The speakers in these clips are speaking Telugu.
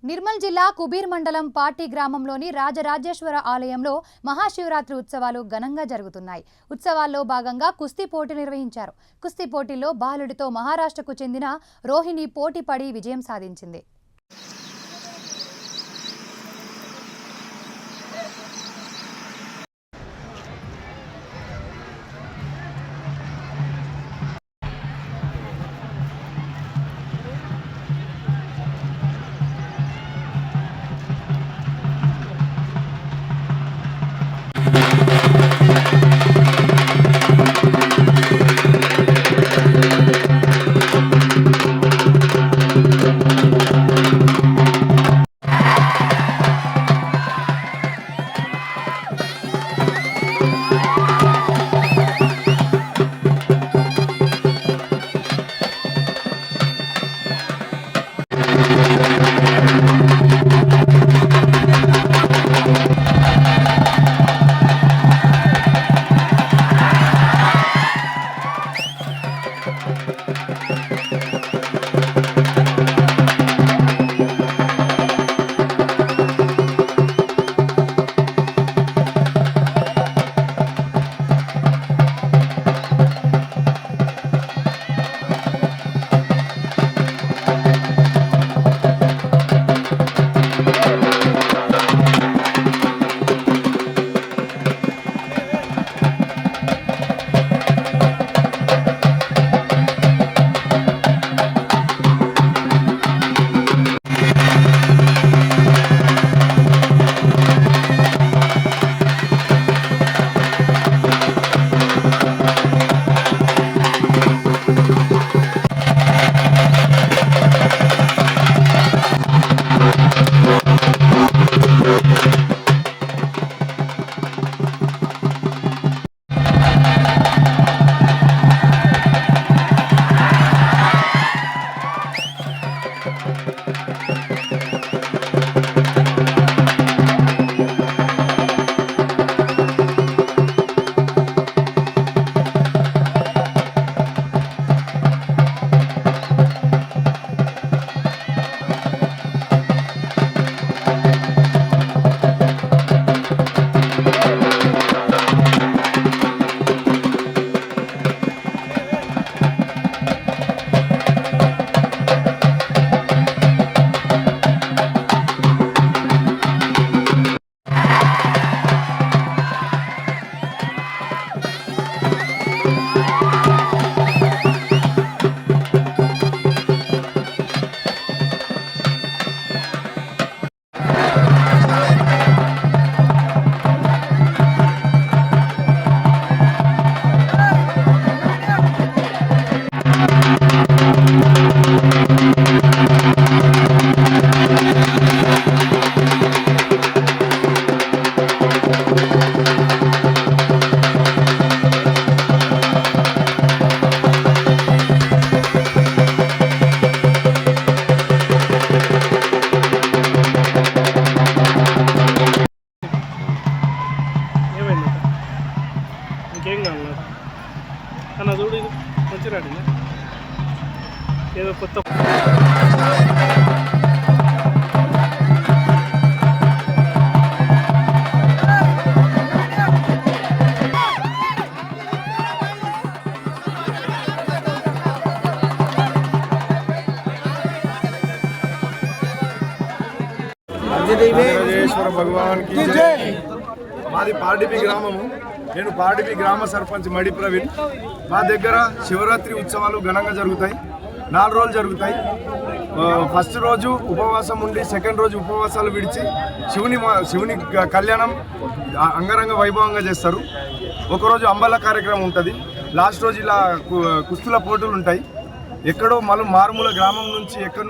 నిర్మల్ జిల్లా కుబీర్ మండలం పార్టీ గ్రామంలోని రాజరాజేశ్వర ఆలయంలో మహాశివరాత్రి ఉత్సవాలు ఘనంగా జరుగుతున్నాయి. ఉత్సవాల్లో భాగంగా కుస్తీ పోటీ నిర్వహించారు. కుస్తీ పోటీలో బాలుడితో మహారాష్ట్రకు చెందిన రోహిణి పోటీ పడి విజయం సాధించింది. ఇంకేం కావాలి అన్న చూడు ఇది మంచి రాడి ఏదో కొత్త రాజరాజేశ్వర భగవాన్ కి జై. మాది పార్డిపి గ్రామము. నేను పార్డిపి గ్రామ సర్పంచ్ మడి ప్రవీణ్. మా దగ్గర శివరాత్రి ఉత్సవాలు ఘనంగా జరుగుతాయి. 4 రోజులు జరుగుతాయి. ఫస్ట్ రోజు ఉపవాసం ఉండి సెకండ్ రోజు ఉపవాసాలు విడిచి శివుని కళ్యాణం అంగరంగ వైభవంగా చేస్తారు. ఒకరోజు అంబల కార్యక్రమం ఉంటుంది. లాస్ట్ రోజు ఇలా కుస్తీల పోటీలు ఉంటాయి. ఎక్కడో మారుమూల గ్రామం నుంచి ఎక్కడి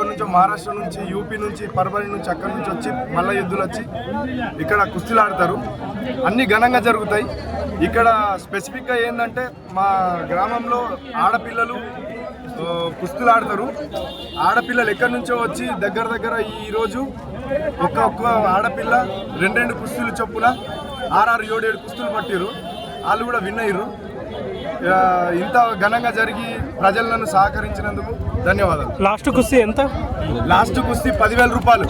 నుంచో మహారాష్ట్ర నుంచి, యూపీ నుంచి, పర్బని నుంచి అక్కడి నుంచి వచ్చి మల్ల యుద్ధులు వచ్చి ఇక్కడ కుస్తీలు ఆడతారు. అన్నీ ఘనంగా జరుగుతాయి. ఇక్కడ స్పెసిఫిక్గా ఏంటంటే మా గ్రామంలో ఆడపిల్లలు కుస్తీలు ఆడతారు. ఆడపిల్లలు ఎక్కడి నుంచో వచ్చి దగ్గర ఈరోజు ఒక్క ఆడపిల్ల 2 కుస్తీలు చొప్పున 6, 7 కుస్తీలు పట్టిరు. వాళ్ళు కూడా విన్ అయ్యారు. ఇంత ఘనంగా జరిగి ప్రజలను సహకరించినందుకు ధన్యవాదాలు. లాస్ట్ కుస్తీ ఎంత? లాస్ట్ కుస్తీ 10,000 రూపాయలు.